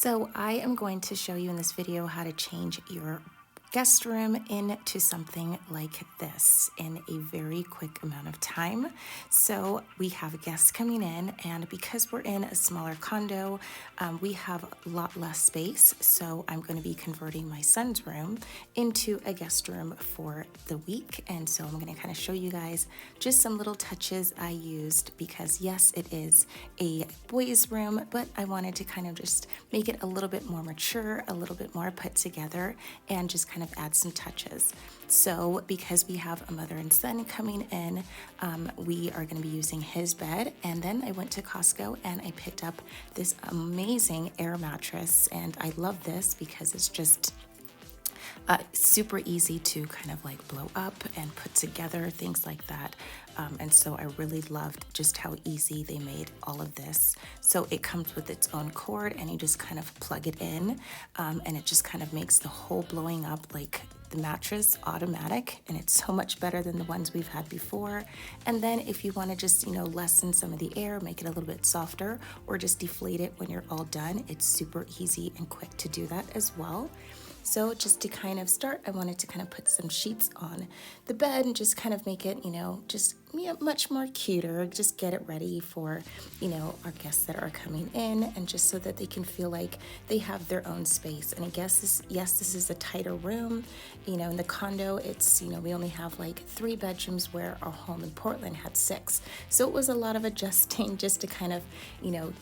So I am going to show you in this video how to change your guest room into something like this in a very quick amount of time. So we have guests coming in, and because we're in a smaller condo, we have a lot less space. So I'm going to be converting my son's room into a guest room for the week. And so I'm going to kind of show you guys just some little touches I used because yes, it is a boys' room, but I wanted to kind of just make it a little bit more mature, a little bit more put together, and just kind of add some touches. So because we have a mother and son coming in, we are going to be using his bed. And then I went to Costco and I picked up this amazing air mattress. And I love this because it's just super easy to kind of like blow up and put together, things like that. And so I really loved just how easy they made all of this. So it comes with its own cord and you just kind of plug it in, and it just kind of makes the whole blowing up like the mattress automatic, and it's so much better than the ones we've had before. And then if you want to just, lessen some of the air, make it a little bit softer, or just deflate it when you're all done, it's super easy and quick to do that as well. So just to kind of start, I wanted to kind of put some sheets on the bed and just kind of make it, much more cuter, just get it ready for, our guests that are coming in, and just so that they can feel like they have their own space. And I guess this is a tighter room. In the condo, it's, we only have like 3 bedrooms where our home in Portland had 6. So it was a lot of adjusting just to kind of,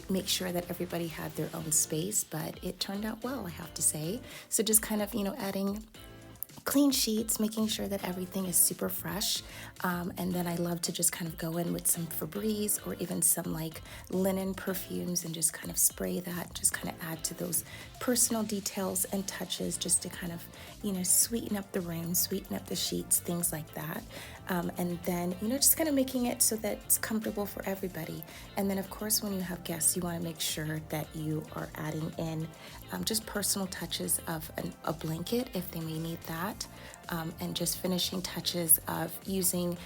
make sure that everybody had their own space, but it turned out well, I have to say. So just kind of, adding clean sheets, making sure that everything is super fresh. And then I love to just kind of go in with some Febreze or even some like linen perfumes and just kind of spray that, just kind of add to those personal details and touches just to kind of, sweeten up the room, sweeten up the sheets, things like that. And then, just kind of making it so that it's comfortable for everybody. And then of course, when you have guests, you want to make sure that you are adding in just personal touches of a blanket if they may need that. And just finishing touches of using,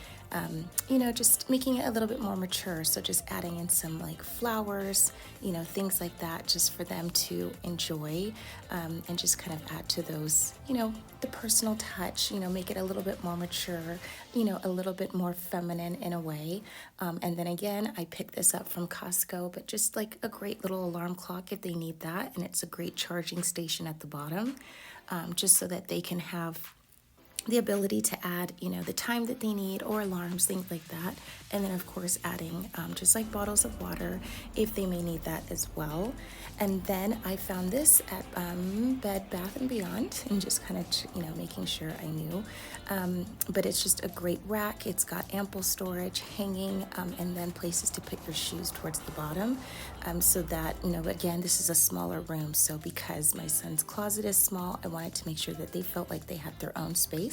just making it a little bit more mature. So just adding in some like flowers, things like that, just for them to enjoy, and just kind of add to those, the personal touch, make it a little bit more mature, a little bit more feminine in a way. And then again, I picked this up from Costco, but just like a great little alarm clock if they need that. And it's a great charging station at the bottom, just so that they can have the ability to add, the time that they need, or alarms, things like that. And then of course adding just like bottles of water if they may need that as well. And then I found this at Bed Bath & Beyond, and just kind of, making sure I knew. But it's just a great rack. It's got ample storage, hanging, and then places to put your shoes towards the bottom. So that, again, this is a smaller room. So because my son's closet is small, I wanted to make sure that they felt like they had their own space.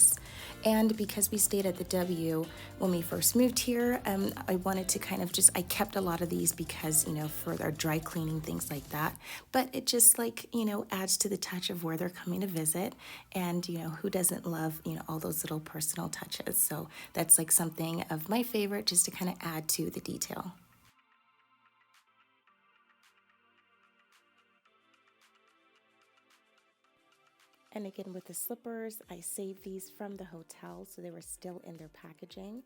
And because we stayed at the W when we first moved here, I wanted to kind of I kept a lot of these because, for our dry cleaning, things like that. But it just adds to the touch of where they're coming to visit. And, who doesn't love, all those little personal touches. So that's like something of my favorite, just to kind of add to the detail. And again, with the slippers, I saved these from the hotel, so they were still in their packaging.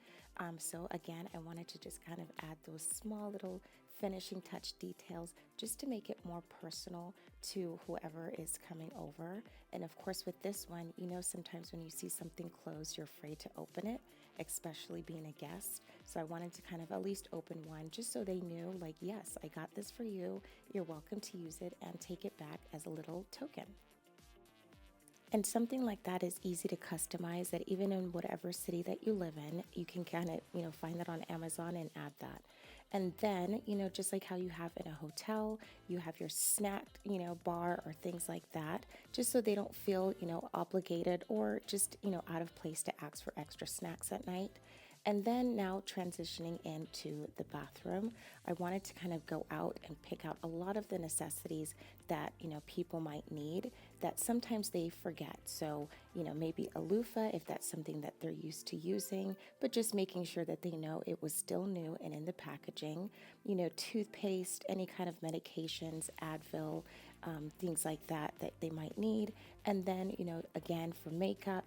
So again, I wanted to just kind of add those small little finishing touch details just to make it more personal to whoever is coming over. And of course, with this one, sometimes when you see something closed, you're afraid to open it, especially being a guest. So I wanted to kind of at least open one just so they knew, like, yes, I got this for you. You're welcome to use it and take it back as a little token. And something like that is easy to customize, that even in whatever city that you live in, you can kind of, find that on Amazon and add that. And then, just like how you have in a hotel, you have your snack, bar or things like that, just so they don't feel, obligated or just, out of place to ask for extra snacks at night. And then now transitioning into the bathroom, I wanted to kind of go out and pick out a lot of the necessities that, people might need that sometimes they forget. So, maybe a loofah if that's something that they're used to using, but just making sure that they know it was still new and in the packaging. Toothpaste, any kind of medications, Advil, things like that they might need. And then, again, for makeup,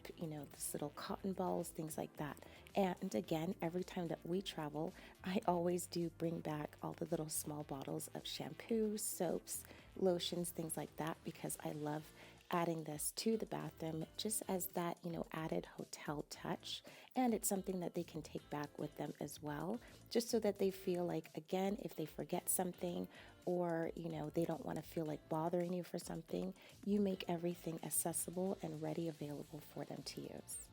this little cotton balls, things like that. And again, every time that we travel, I always do bring back all the little small bottles of shampoo, soaps, lotions, things like that, because I love adding this to the bathroom just as that, added hotel touch. And it's something that they can take back with them as well, just so that they feel like, again, if they forget something or, they don't want to feel like bothering you for something, you make everything accessible and ready available for them to use.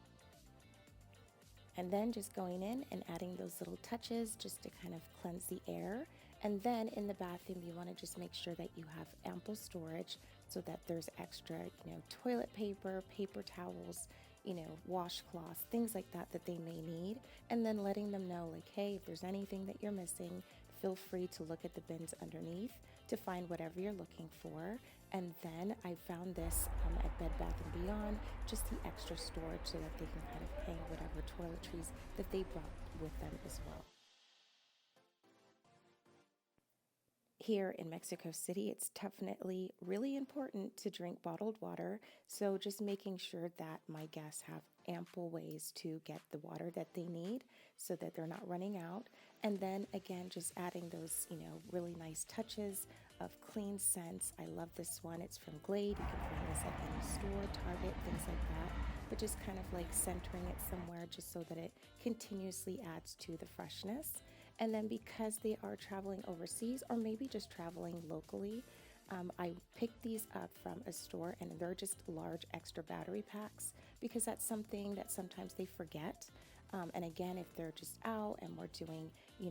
And then just going in and adding those little touches just to kind of cleanse the air. And then in the bathroom, you want to just make sure that you have ample storage so that there's extra, toilet paper, paper towels, washcloths, things like that they may need. And then letting them know, like, hey, if there's anything that you're missing, feel free to look at the bins underneath to find whatever you're looking for. And then I found this at Bed Bath & Beyond, just the extra storage so that they can kind of hang whatever toiletries that they brought with them as well. Here in Mexico City, it's definitely really important to drink bottled water. So just making sure that my guests have ample ways to get the water that they need so that they're not running out. And then again, just adding those, really nice touches of clean scents. I love this one. It's from Glade. You can find this at any store, Target, things like that. But just kind of like centering it somewhere just so that it continuously adds to the freshness. And then because they are traveling overseas or maybe just traveling locally, I picked these up from a store, and they're just large extra battery packs because that's something that sometimes they forget. And again, if they're just out and we're doing,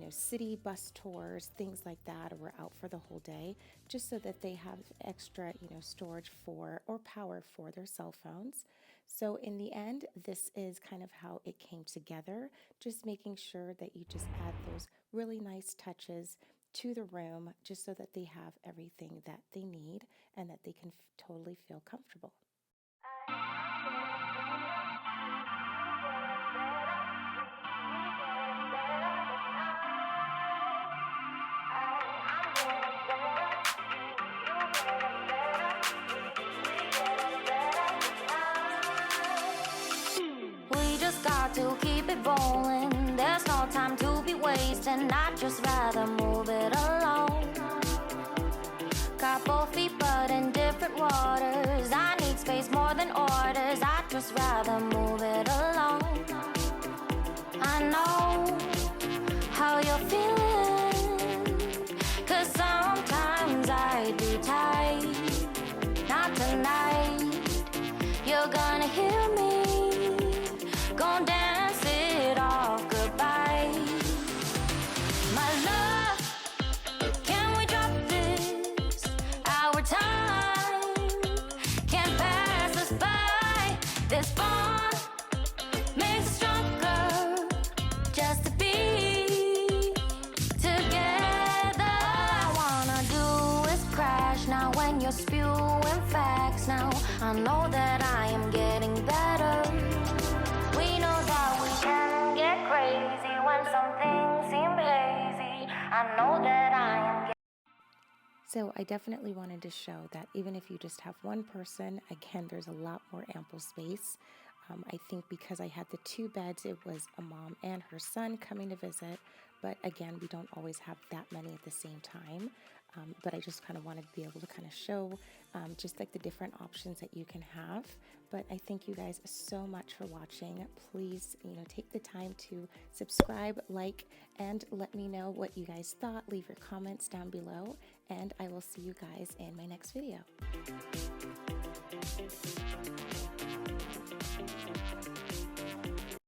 city bus tours, things like that, or we're out for the whole day, just so that they have extra, storage for or power for their cell phones. So in the end, this is kind of how it came together, just making sure that you just add those really nice touches to the room just so that they have everything that they need and that they can totally feel comfortable. We just got to keep it rolling. There's no time to be wasting. I'd just rather move it along. Got both feet but in different waters. I need space more than orders. I'd just rather move it along. I know how you're feeling, 'cause sometimes I do tight. Not tonight. You're gonna hear me. Gon' dance it off goodbye. My love, can we drop this? Our time can't pass us by. This bond makes us stronger just to be together. All I wanna do is crash now when you're spewing facts. Now I know that I am getting better. We know that we can get crazy when some things seem hazy. I know that I am So I definitely wanted to show that even if you just have one person, again, there's a lot more ample space. I think because I had the two beds, it was a mom and her son coming to visit. But again, we don't always have that many at the same time. But I just kind of wanted to be able to kind of show just like the different options that you can have. But I thank you guys so much for watching. Please, take the time to subscribe, like, and let me know what you guys thought. Leave your comments down below, and I will see you guys in my next video.